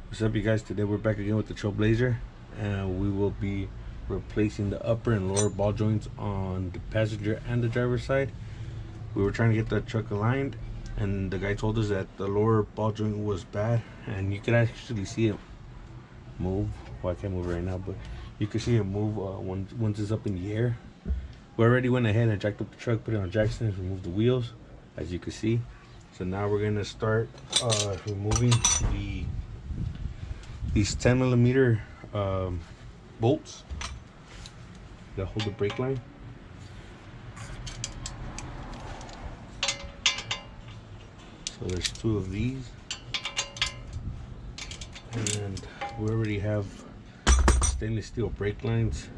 What's up, you guys? Today we're back again with the Trailblazer, and we will be replacing the upper and lower ball joints on the passenger and the driver's side. We were trying to get the truck aligned, and the guy told us that the lower ball joint was bad, and you could actually see it move. Well, I can't move right now, but you can see it move once it's up in the air. We already went ahead and jacked up the truck, put it on jack stands, removed the wheels, as you can see. So now we're gonna start removing these 10mm bolts that hold the brake line. So there's two of these, and we already have stainless steel brake lines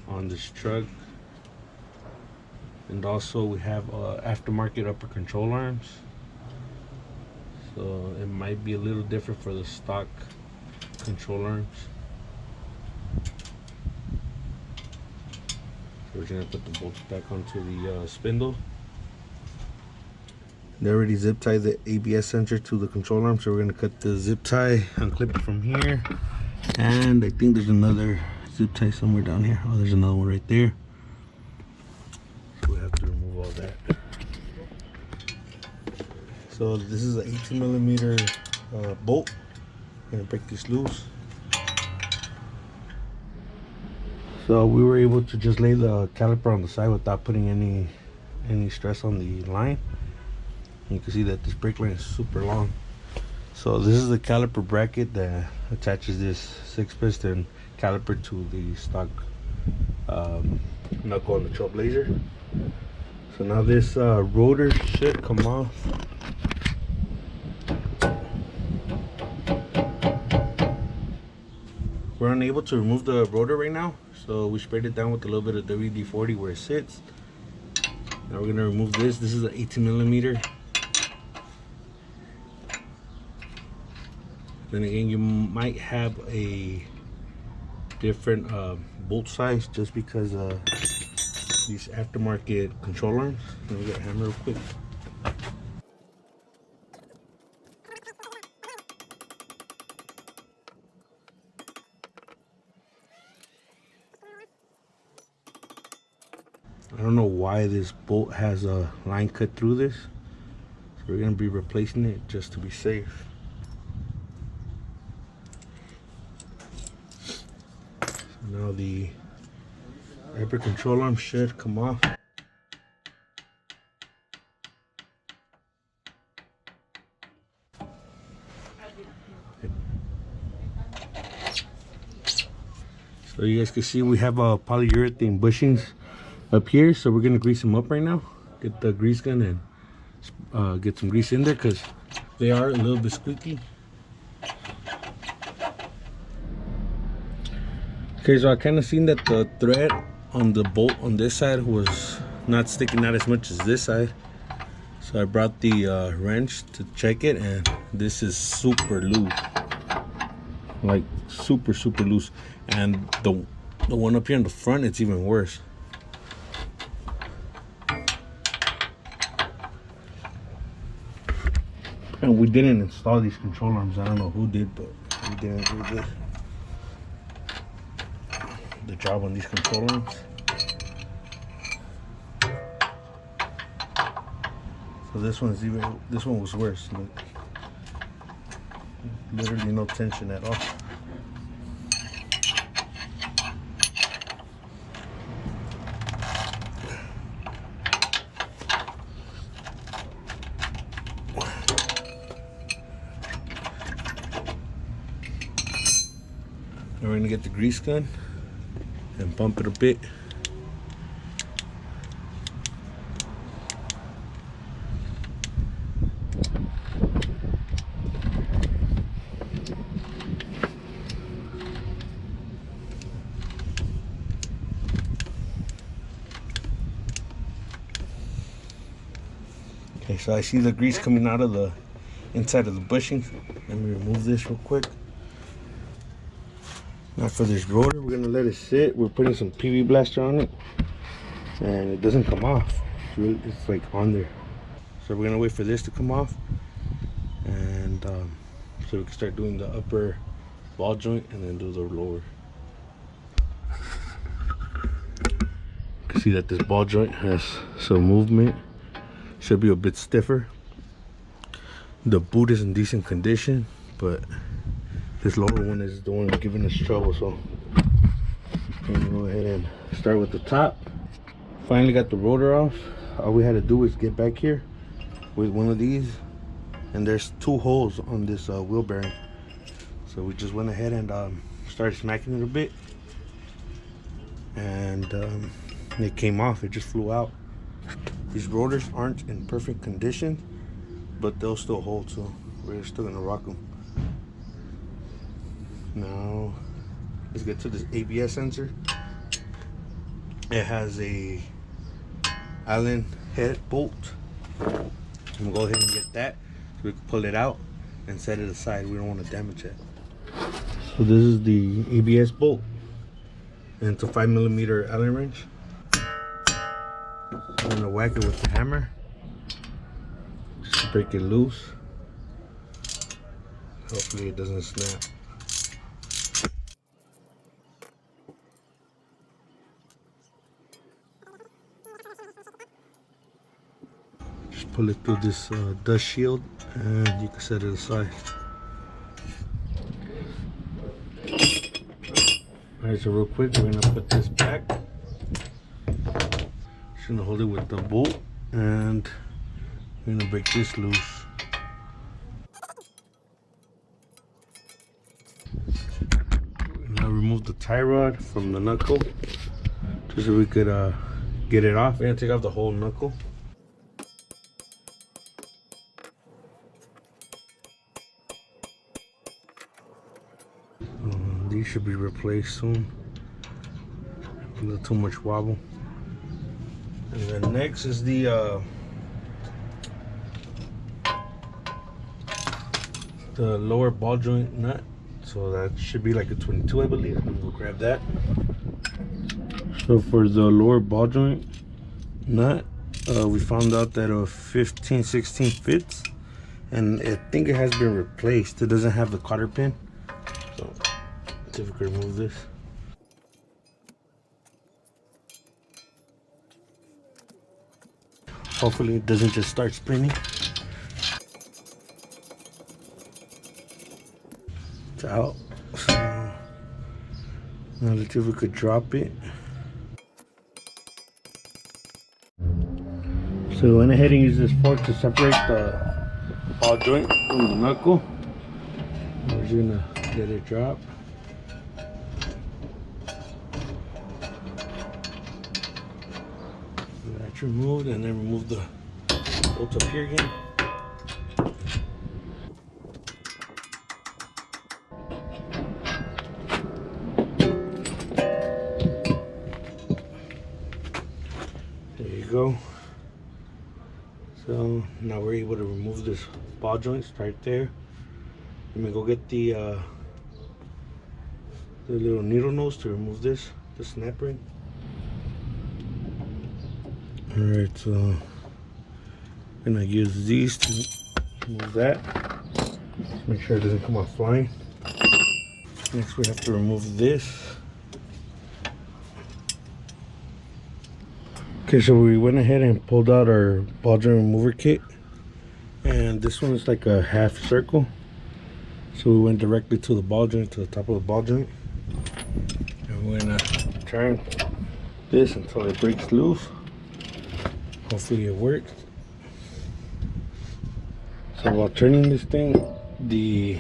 on this truck, and also we have aftermarket upper control arms. So it might be a little different for the stock control arms. So we're gonna put the bolts back onto the spindle. They already zip tied the ABS sensor to the control arm, so we're gonna cut the zip tie, unclip it from here, and I think there's another zip tie somewhere down here. Oh, there's another one right there. So we have to remove all that. So this is an 18mm bolt. I'm gonna break this loose. So we were able to just lay the caliper on the side without putting any stress on the line. And you can see that this brake line is super long. So this is the caliper bracket that attaches this 6-piston caliper to the stock knuckle on the Trailblazer. So now this rotor should come off. We're unable to remove the rotor right now, so we sprayed it down with a little bit of WD-40 where it sits. Now we're gonna remove this. This is an 18mm. Then again, you might have a different bolt size just because these aftermarket control arms. Let me get a hammer real quick. I don't know why this bolt has a line cut through this, so we're gonna be replacing it just to be safe. So now the upper control arm should come off. So you guys can see we have polyurethane bushings up here, so we're gonna grease them up right now. Get the grease gun and get some grease in there because they are a little bit squeaky. Okay, so I kind of seen that the thread on the bolt on this side was not sticking out as much as this side, so I brought the wrench to check it, and this is super loose, like super loose. And the one up here in the front, it's even worse. And we didn't install these control arms. I don't know who did, but we didn't do the job on these control arms. So this one was worse. Look. Literally no tension at all. Now we're gonna get the grease gun and pump it a bit. Okay, so I see the grease coming out of the inside of the bushing. Let me remove this real quick. Now for this rotor, we're gonna let it sit. We're putting some PV blaster on it, and it doesn't come off. It's like on there. So we're gonna wait for this to come off and so we can start doing the upper ball joint and then do the lower. You can see that this ball joint has some movement, should be a bit stiffer. The boot is in decent condition, but this lower one is the one giving us trouble, so I'm gonna go ahead and start with the top. Finally got the rotor off. All we had to do is get back here with one of these, and there's 2 holes on this wheel bearing, so we just went ahead and started smacking it a bit, and it came off. It just flew out. These rotors aren't in perfect condition, but they'll still hold, so we're still gonna rock them. Now let's get to this ABS sensor. It has a Allen head bolt. I'm gonna go ahead and get that so we can pull it out and set it aside. We don't want to damage it. So this is the ABS bolt, and it's a 5mm Allen wrench. I'm gonna whack it with the hammer just to break it loose. Hopefully it doesn't snap. Just pull it through this dust shield and you can set it aside. Alright, so real quick, we're gonna put this back. Just gonna hold it with the bolt and we're gonna break this loose. Now remove the tie rod from the knuckle just so we could get it off. We're gonna take off the whole knuckle. These should be replaced soon. A little too much wobble. And then next is the lower ball joint nut. So that should be like a 22, I believe. I'm gonna go grab that. So for the lower ball joint nut, we found out that a 15/16 fits, and I think it has been replaced. It doesn't have the cotter pin. So let's see if we can remove this. Hopefully it doesn't just start spinning. It's out. So now let's see if we could drop it. So we went ahead and used this fork to separate the ball joint from the knuckle. We're just gonna let it drop. That's removed, and then remove the bolt up here again. There you go. So now we're able to remove this ball joint right there. Let me go get the little needle nose to remove this, the snap ring. Alright, so I'm gonna use these to remove that. Just make sure it doesn't come off flying. Next we have to remove this. Okay, so we went ahead and pulled out our ball joint remover kit, and this one is like a half circle. So we went directly to the ball joint, to the top of the ball joint, and we're gonna turn this until it breaks loose. Hopefully it works. So while turning this thing, this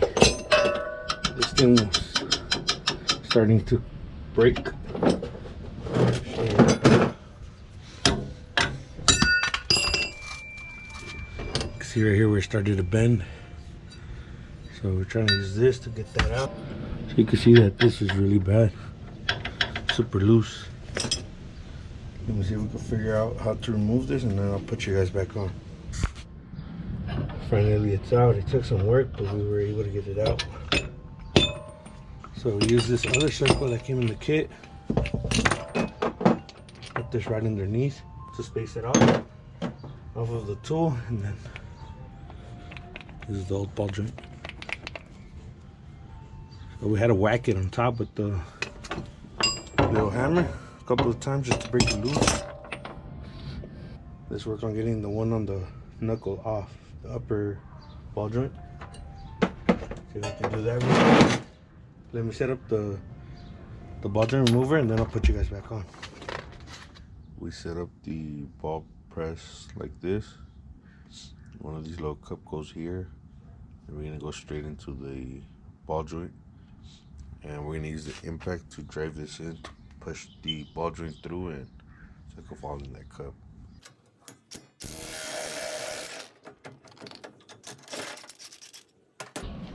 thing was starting to break. See right here where it started to bend. So we're trying to use this to get that out. So you can see that this is really bad. Super loose. Let me see if we can figure out how to remove this, and then I'll put you guys back on. Finally it's out. It took some work, but we were able to get it out. So we use this other circle that came in the kit. Put this right underneath to space it out off of the tool, and then this is the old ball joint. But we had to whack it on top with the little hammer a couple of times just to break it loose. Let's work on getting the one on the knuckle off, the upper ball joint. See if I can do that real quick. Let me set up the ball joint remover and then I'll put you guys back on. We set up the ball press like this. One of these little cup goes here, and we're gonna go straight into the ball joint, and we're gonna use the impact to drive this in, push the ball joint through, and so it can fall in that cup.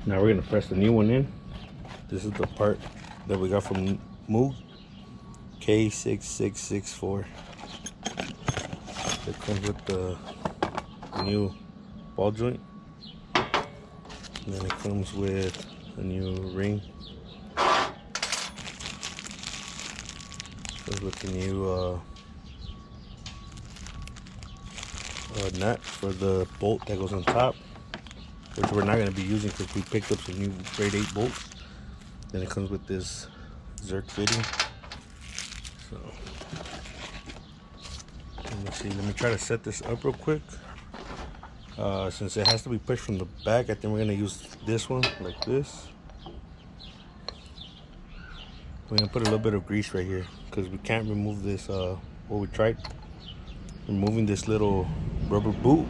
Now we're gonna press the new one in. This is the part that we got from Moog, K6664. It comes with the new ball joint, and then it comes with a new ring. Comes with the new nut for the bolt that goes on top, which we're not going to be using because we picked up some new grade 8 bolts. Then it comes with this Zerk fitting. So let me try to set this up real quick. Since it has to be pushed from the back, I think we're going to use this one like this. We're going to put a little bit of grease right here because we can't remove this, what we tried, removing this little rubber boot,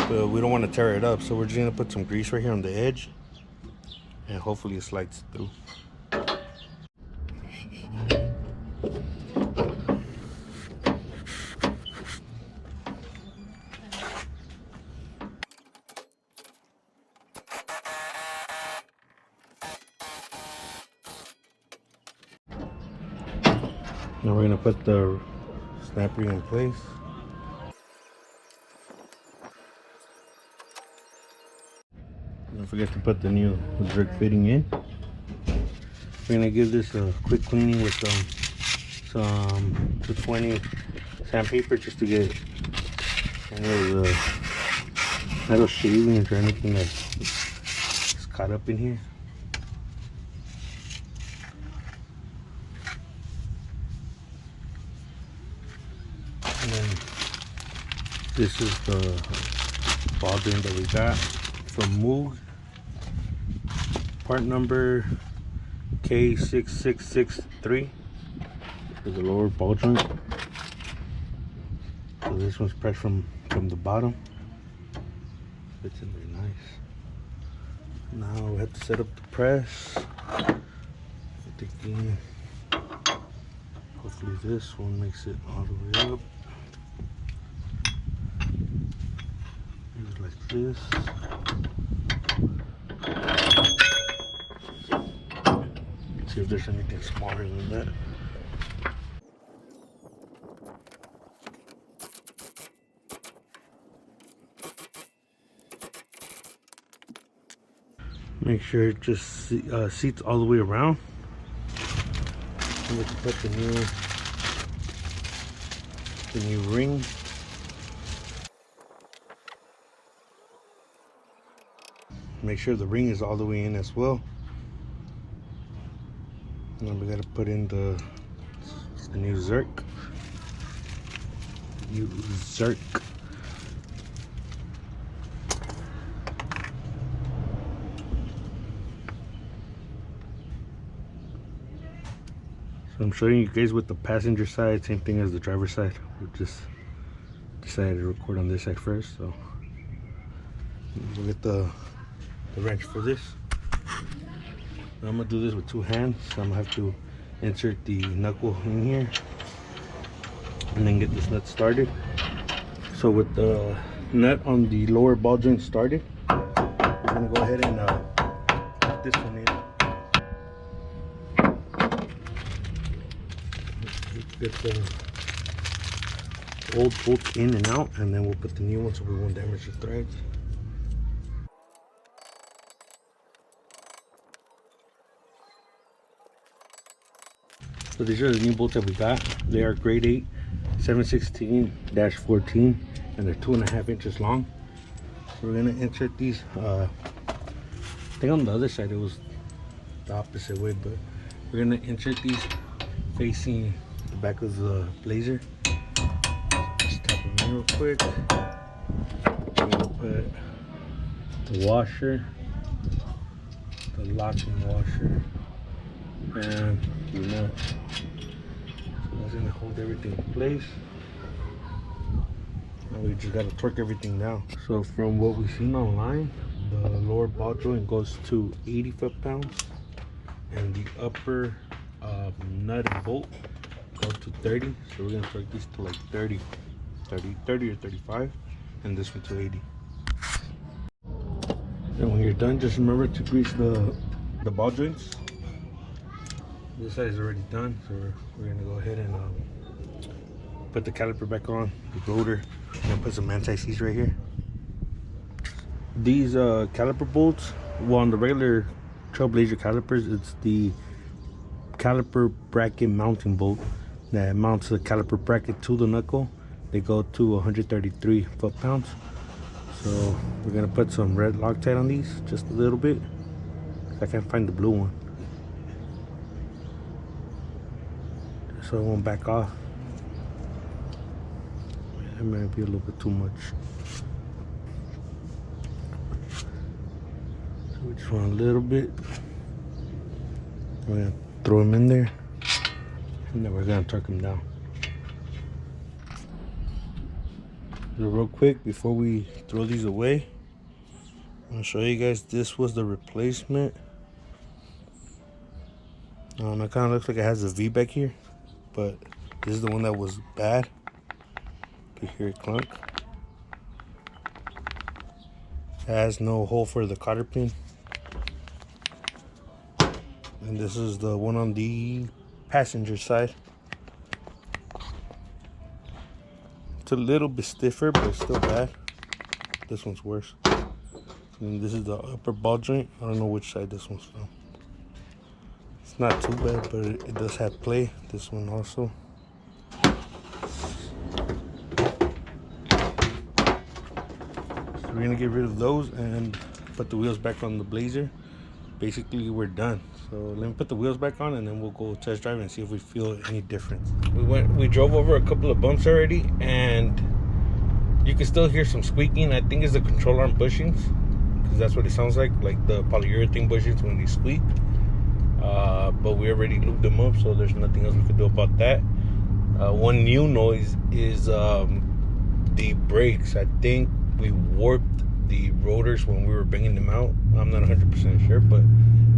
but we don't want to tear it up, so we're just going to put some grease right here on the edge and hopefully it slides through. Now we're going to put the snap ring in place. Don't forget to put the new Zerk fitting in. We're going to give this a quick cleaning with some 220 sandpaper just to get any of the metal shavings or anything that's caught up in here. And then this is the ball joint that we got from Moog, part number K6663 for the lower ball joint. So this one's pressed from the bottom. Fits in there nice. Now we have to set up the press. I'm thinking hopefully this one makes it all the way up. Like this. See if there's anything smaller than that. Make sure it just seats all the way around. And we can put the new ring. Make sure the ring is all the way in as well. And then we gotta put in the new Zerk. So I'm showing you guys with the passenger side, same thing as the driver's side. We just decided to record on this side first, so we'll get the wrench for this. Now I'm gonna do this with two hands, so I'm gonna have to insert the knuckle in here and then get this nut started. So with the nut on the lower ball joint started, we're gonna go ahead and put this one in. Get the old bolts in and out, and then we'll put the new one so we won't damage the threads. So these are the new bolts that we got. They are grade 8 716-14 and they're 2.5 inches long. So we're gonna insert these. I think on the other side it was the opposite way, but we're gonna insert these facing the back of the blazer. Just tap them in real quick. We're gonna put the washer, the locking washer, and the nut. So that's gonna hold everything in place. Now we just gotta torque everything down. So from what we've seen online, the lower ball joint goes to 80 foot-pounds, and the upper nut and bolt go to 30. So we're gonna torque these to like 30 or 35, and this one to 80. And when you're done, just remember to grease the ball joints. This side is already done, so we're gonna go ahead and put the caliper back on, the rotor. I'm gonna put some anti-seize right here. These caliper bolts, well, on the regular Trailblazer calipers, it's the caliper bracket mounting bolt that mounts the caliper bracket to the knuckle. They go to 133 foot-pounds. So we're gonna put some red Loctite on these, just a little bit. I can't find the blue one, so it won't back off. It might be a little bit too much. So we just want a little bit. We're gonna throw them in there, and then we're gonna torque them down. So real quick, before we throw these away, I'm gonna show you guys, this was the replacement. It kind of looks like it has a V back here, but this is the one that was bad. You can hear it clunk. It has no hole for the cotter pin. And this is the one on the passenger side. It's a little bit stiffer, but it's still bad. This one's worse. And this is the upper ball joint. I don't know which side this one's from. It's not too bad, but it does have play. This one also. So we're gonna get rid of those and put the wheels back on the Blazer. Basically, we're done. So let me put the wheels back on, and then we'll go test drive and see if we feel any difference. We drove over a couple of bumps already, and you can still hear some squeaking. I think it's the control arm bushings, because that's what it sounds like the polyurethane bushings when they squeak. But we already lubed them up, so there's nothing else we could do about that. One new noise is the brakes. I think we warped the rotors when we were bringing them out. I'm not 100% sure, but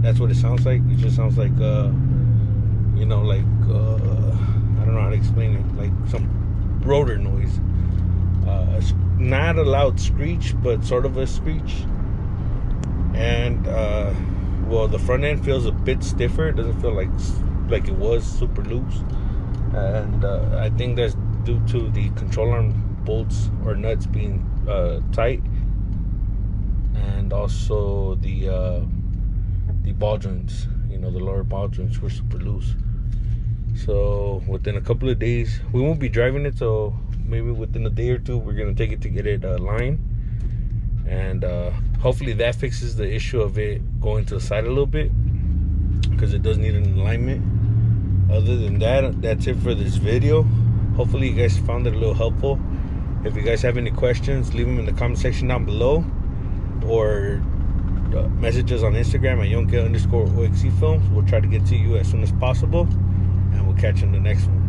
that's what it sounds like. It just sounds like you know, like I don't know how to explain it, like some rotor noise. Not a loud screech, but sort of a screech. And well, the front end feels a bit stiffer. It doesn't feel like it was super loose, and I think that's due to the control arm bolts or nuts being tight, and also the ball joints, you know, the lower ball joints were super loose. So within a couple of days, we won't be driving it, so maybe within a day or two we're gonna take it to get it lined, and hopefully that fixes the issue of it going to the side a little bit, because it does need an alignment. Other than that, that's it for this video. Hopefully you guys found it a little helpful. If you guys have any questions, leave them in the comment section down below, or message us on Instagram at youngk_OXC films. We'll try to get to you as soon as possible, and we'll catch you in the next one.